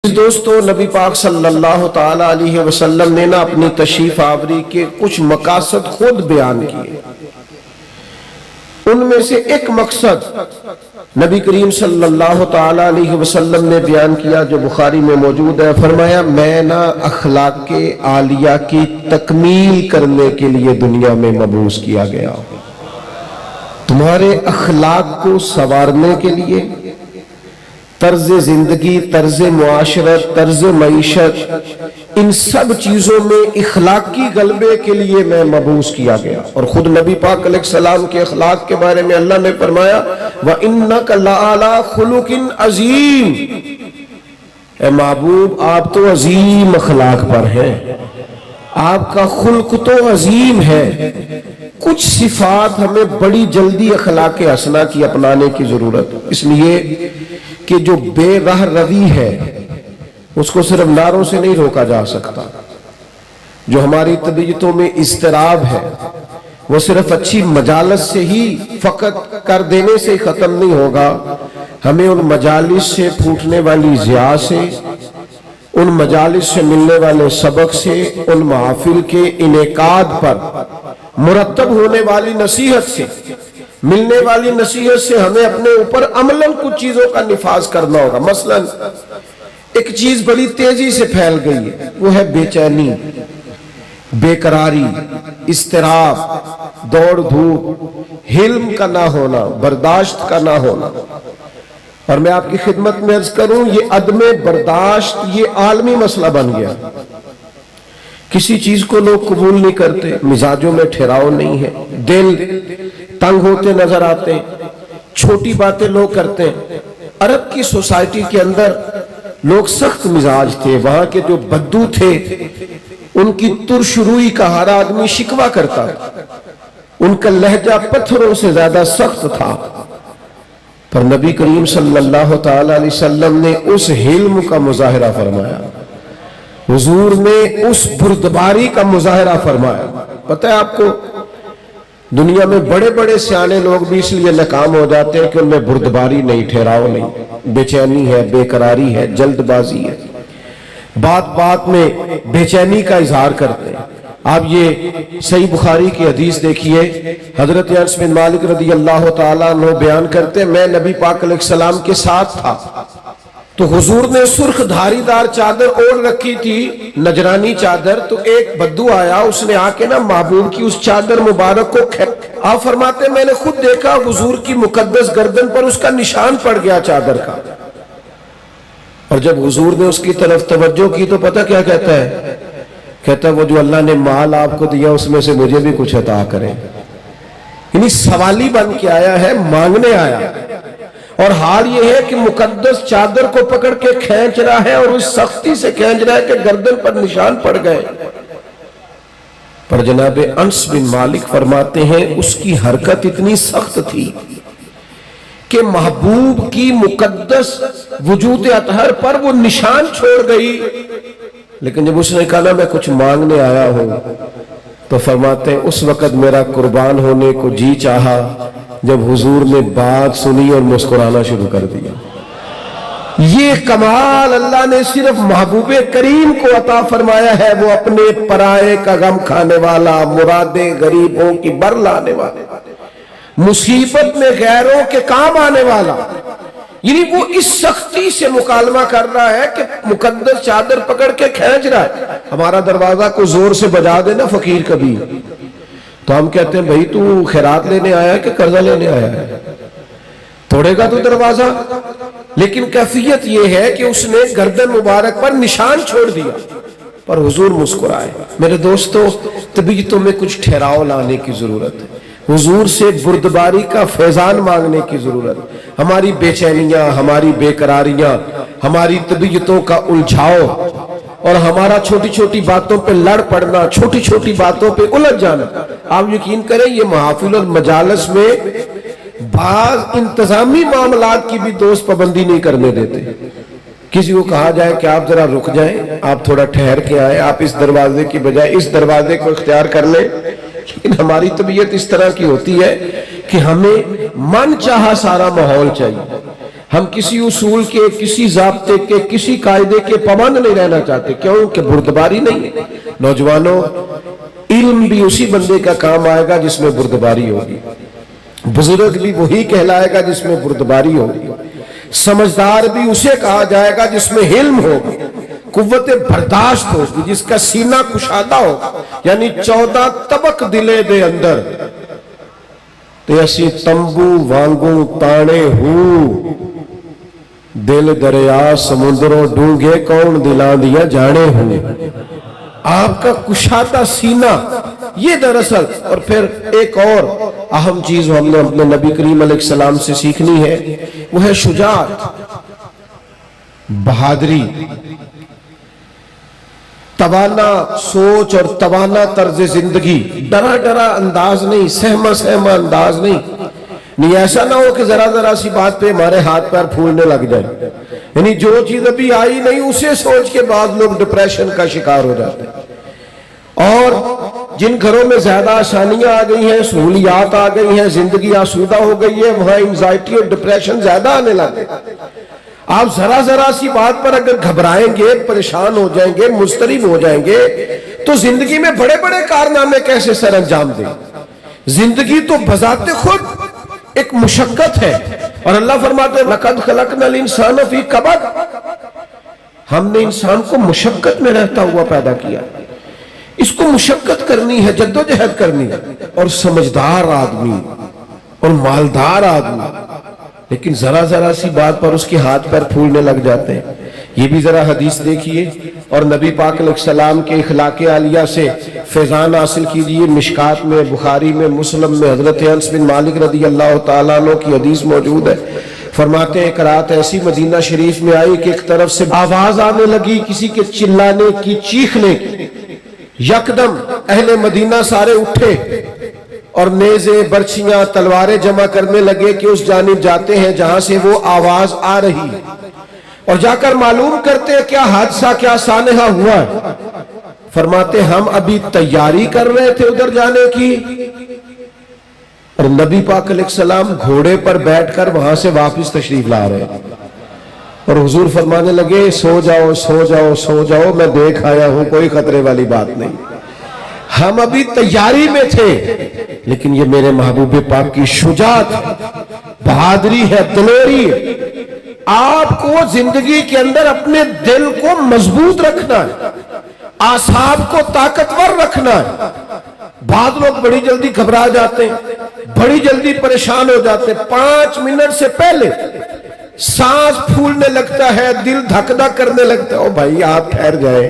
دوستو، نبی پاک صلی اللہ تعالی علیہ وسلم نے اپنی تشریف آوری کے کچھ مقاصد خود بیان کیے۔ ان میں سے ایک مقصد نبی کریم صلی اللہ تعالی علیہ وسلم نے بیان کیا جو بخاری میں موجود ہے۔ فرمایا، میں اخلاق عالیہ کی تکمیل کرنے کے لیے دنیا میں مبعوث کیا گیا ہوں۔ تمہارے اخلاق کو سنوارنے کے لیے، طرز زندگی، طرز معاشرت، طرز معیشت، ان سب چیزوں میں اخلاقی غلبے کے لیے میں مبعوث کیا گیا۔ اور خود نبی پاک علیہ السلام کے اخلاق کے بارے میں اللہ نے فرمایا، وَإِنَّكَ لَعَلَىٰ خُلُقٍ عَظِيمٍ، اے محبوب آپ تو عظیم اخلاق پر ہیں، آپ کا خلق تو عظیم ہے۔ کچھ صفات ہمیں بڑی جلدی اخلاق حسنہ کی اپنانے کی ضرورت، اس لیے کہ جو بے رہ روی ہے اس کو صرف نعروں سے نہیں روکا جا سکتا۔ جو ہماری طبیعتوں میں اضطراب ہے وہ صرف اچھی مجالس سے ہی فقط کر دینے سے ختم نہیں ہوگا، ہمیں ان مجالس سے پھوٹنے والی ضیاء سے، ان مجالس سے ملنے والے سبق سے، ان محافل کے انعقاد پر مرتب ہونے والی نصیحت سے، ملنے والی نصیحت سے ہمیں اپنے اوپر عملاً کچھ چیزوں کا نفاذ کرنا ہوگا۔ مثلا ایک چیز بڑی تیزی سے پھیل گئی ہے، وہ ہے بے چینی، بے قراری، اضطراب، دوڑ دھوپ، حلم کا نہ ہونا، برداشت کا نہ ہونا۔ اور میں آپ کی خدمت میں عرض کروں، یہ عدم برداشت یہ عالمی مسئلہ بن گیا۔ کسی چیز کو لوگ قبول نہیں کرتے، مزاجوں میں ٹھہراؤ نہیں ہے، دل تنگ ہوتے نظر آتے ہیں، چھوٹی باتیں لوگ کرتے ہیں۔ عرب کی سوسائٹی کے اندر لوگ سخت مزاج تھے، وہاں کے جو بدو تھے ان کی ترش روئی کا ہر آدمی شکوہ کرتا تھا، ان کا لہجہ پتھروں سے زیادہ سخت تھا۔ پر نبی کریم صلی اللہ تعالی علیہ وسلم نے اس حلم کا مظاہرہ فرمایا، حضور نے اس بردباری کا مظاہرہ فرمایا۔ پتہ ہے آپ کو، دنیا میں بڑے بڑے سیانے لوگ بھی اس لیے ناکام ہو جاتے ہیں کہ ان میں بردباری نہیں، ٹھہراؤ نہیں، بے چینی ہے، بے قراری ہے، جلد بازی ہے، بات بات میں بے چینی کا اظہار کرتے ہیں۔ آپ یہ صحیح بخاری کی حدیث دیکھیے، حضرت انس بن مالک رضی اللہ تعالیٰ عنہ بیان کرتے ہیں، میں نبی پاک علیہ السلام کے ساتھ تھا تو حضور نے سرخ دھاری دار چادر اوڑھ رکھی تھی، نجرانی چادر، تو ایک بدو آیا، اس نے آ کے محبوب کی اس چادر مبارک کو آپ فرماتے ہیں میں نے خود دیکھا حضور کی مقدس گردن پر اس کا نشان پڑ گیا چادر کا۔ اور جب حضور نے اس کی طرف توجہ کی تو پتہ کیا کہتا ہے؟ کہتا ہے وہ جو اللہ نے مال آپ کو دیا اس میں سے مجھے بھی کچھ عطا کریں۔ یعنی سوالی بن کے آیا ہے، مانگنے آیا، اور حال یہ ہے کہ مقدس چادر کو پکڑ کے کھینچ رہا ہے، اور اس سختی سے کھینچ رہا ہے کہ گردن پر نشان پڑ گئے۔ پر جناب انس بن مالک فرماتے ہیں اس کی حرکت اتنی سخت تھی کہ محبوب کی مقدس وجود اطہر پر وہ نشان چھوڑ گئی۔ لیکن جب اس نے کہا میں کچھ مانگنے آیا ہوں، تو فرماتے ہیں اس وقت میرا قربان ہونے کو جی چاہا جب حضور نے بات سنی اور مسکرانا شروع کر دیا۔ یہ کمال اللہ نے صرف محبوب کریم کو عطا فرمایا ہے، وہ اپنے پرائے کا غم کھانے والا، مرادیں غریبوں کی بر لانے والا، مصیبت میں غیروں کے کام آنے والا۔ یعنی وہ اس سختی سے مکالمہ کر رہا ہے کہ مقدس چادر پکڑ کے کھینچ رہا ہے۔ ہمارا دروازہ کو زور سے بجا دے نا فقیر کبھی، تو ہم کہتے ہیں بھائی تو خیرات لینے آیا ہے کہ قرضہ لینے آیا ہے؟ توڑے گا تو دروازہ؟ لیکن کیفیت یہ ہے کہ اس نے گردن مبارک پر نشان چھوڑ دیا، پر حضور مسکرائے۔ میرے دوستو، طبیعتوں میں کچھ ٹھہراؤ لانے کی ضرورت ہے، حضور سے بردباری کا فیضان مانگنے کی ضرورت ہے۔ ہماری بے چینیاں، ہماری بے قراریاں، ہماری طبیعتوں کا الجھاؤ، اور ہمارا چھوٹی چھوٹی باتوں پہ لڑ پڑنا، چھوٹی چھوٹی باتوں پہ الجھ جانا، آپ یقین کریں یہ محافل اور مجالس میں بعض انتظامی معاملات کی بھی دوست پابندی نہیں کرنے دیتے۔ کسی کو کہا جائے کہ آپ ذرا رک جائیں، آپ تھوڑا ٹھہر کے آئیں، آپ اس دروازے کی بجائے اس دروازے کو اختیار کر لیں۔ لیکن ہماری طبیعت اس طرح کی ہوتی ہے کہ ہمیں من چاہا سارا ماحول چاہیے، ہم کسی اصول کے، کسی ضابطے کے، کسی قاعدے کے پابند نہیں رہنا چاہتے، کیوں کہ بردباری نہیں ہے۔ نوجوانوں، علم بھی اسی بندے کا کام آئے گا جس میں بردباری ہوگی، بزرگ بھی وہی کہلائے گا جس میں بردباری ہوگی، سمجھدار بھی اسے کہا جائے گا جس میں علم ہوگا، قوت برداشت ہوگی، جس کا سینہ کشادہ ہوگا، یعنی 14 طبق دلے دے اندر تے اسی تمبو وانگوں تانے ہوں، دل دریا سمندروں ڈونگے کون دلان دیا جانے ہوں۔ آپ کا کشادہ سینہ، یہ دراصل، اور پھر ایک اور اہم چیز ہم نے اپنے نبی کریم علیہ السلام سے سیکھنی ہے، وہ ہے شجاعت، بہادری، توانا سوچ اور توانا طرز زندگی، ڈرا ڈرا انداز نہیں، سہما سہما انداز نہیں ایسا نہ ہو کہ ذرا ذرا سی بات پہ ہمارے ہاتھ پیر پھولنے لگ جائے، یعنی جو چیز ابھی آئی نہیں اسے سوچ کے بعد لوگ ڈپریشن کا شکار ہو جاتے ہیں۔ اور جن گھروں میں زیادہ آسانیاں آ گئی ہیں، سہولیات آ گئی ہیں، زندگی آسودہ ہو گئی ہے، وہاں انزائٹی اور ڈپریشن زیادہ آنے لگے۔ آپ ذرا ذرا سی بات پر اگر گھبرائیں گے، پریشان ہو جائیں گے، مضطرب ہو جائیں گے، تو زندگی میں بڑے بڑے کارنامے کیسے سر انجام دیں؟ زندگی تو بذات خود ایک مشقت ہے، اور اللہ فرماتے ہیں لَقَدْ خَلَقْنَا الْإِنسَانَ فِي كَبَدٍ، ہم نے انسان کو مشقت میں رہتا ہوا پیدا کیا، اس کو مشقت کرنی ہے، جدوجہد کرنی ہے، اور سمجھدار آدمی اور مالدار آدمی لیکن ذرا ذرا سی بات پر اس کے ہاتھ پیر پھولنے لگ جاتے ہیں۔ یہ بھی ذرا حدیث دیکھیے اور نبی پاک علیہ السلام کے اخلاق عالیہ سے فیضان حاصل کیجئے۔ مشکات میں، بخاری میں، مسلم میں حضرت انس بن مالک رضی اللہ تعالیٰ عنہ کی حدیث موجود ہے۔ فرماتے ہیں ایک رات ایسی مدینہ شریف میں آئی کہ ایک طرف سے آواز آنے لگی کسی کے چلانے کی، چیخنے کی، یکدم اہل مدینہ سارے اٹھے اور نیزے، برچیاں، تلواریں جمع کرنے لگے کہ اس جانب جاتے ہیں جہاں سے وہ آواز آ رہی ہے، اور جا کر معلوم کرتے ہیں کیا حادثہ، کیا سانحہ ہوا ہے۔ فرماتے ہم ابھی تیاری کر رہے تھے ادھر جانے کی، اور نبی پاک علیہ السلام گھوڑے پر بیٹھ کر وہاں سے واپس تشریف لا رہے ہیں، اور حضور فرمانے لگے سو جاؤ سو جاؤ سو جاؤ، میں دیکھ آیا ہوں، کوئی خطرے والی بات نہیں۔ ہم ابھی تیاری میں تھے، لیکن یہ میرے محبوب پاک کی شجاعت، بہادری ہے، دلیری ہے۔ آپ کو زندگی کے اندر اپنے دل کو مضبوط رکھنا ہے، اعصاب کو طاقتور رکھنا ہے۔ بعض لوگ بڑی جلدی گھبرا جاتے ہیں، بڑی جلدی پریشان ہو جاتے ہیں، 5 منٹ سے پہلے سانس پھولنے لگتا ہے، دل دھک دھک کرنے لگتا ہے۔ او بھائی آپ ٹھہر جائیں،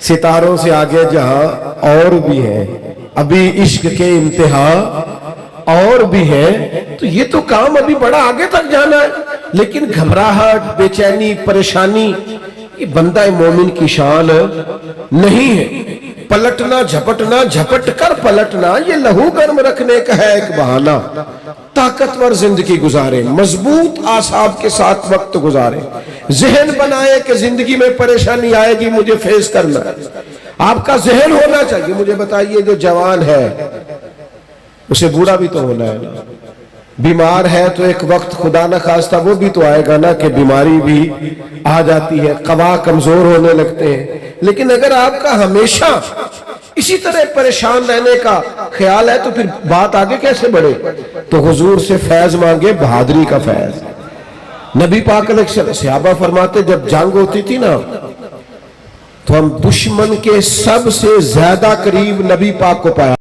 ستاروں سے آگے جہاں اور بھی ہے، ابھی عشق کے انتہا اور بھی ہے، تو یہ تو کام ابھی بڑا آگے تک جانا ہے۔ لیکن گھبراہٹ، بے چینی، پریشانی یہ بندہ مومن کی شان نہیں ہے۔ پلٹنا، جھپٹنا، جھپٹ کر پلٹنا یہ لہو گرم رکھنے کا ہے ایک بہانہ۔ طاقتور زندگی گزارے، مضبوط اعصاب کے ساتھ وقت گزارے، ذہن بنائے کہ زندگی میں پریشانی آئے گی، مجھے فیس کرنا ہے۔ آپ کا ذہن ہونا چاہیے۔ مجھے بتائیے جو جوان ہے اسے بوڑھا بھی تو ہونا ہے نا، بیمار ہے تو ایک وقت خدا نہ خواستہ وہ بھی تو آئے گا نا کہ بیماری بھی آ جاتی ہے، قوا کمزور ہونے لگتے ہیں۔ لیکن اگر آپ کا ہمیشہ اسی طرح پریشان رہنے کا خیال ہے تو پھر بات آگے کیسے بڑھے؟ تو حضور سے فیض مانگے، بہادری کا فیض۔ نبی پاک علیہ السلام، صحابہ فرماتے جب جنگ ہوتی تھی نا تو ہم دشمن کے سب سے زیادہ قریب نبی پاک کو پایا۔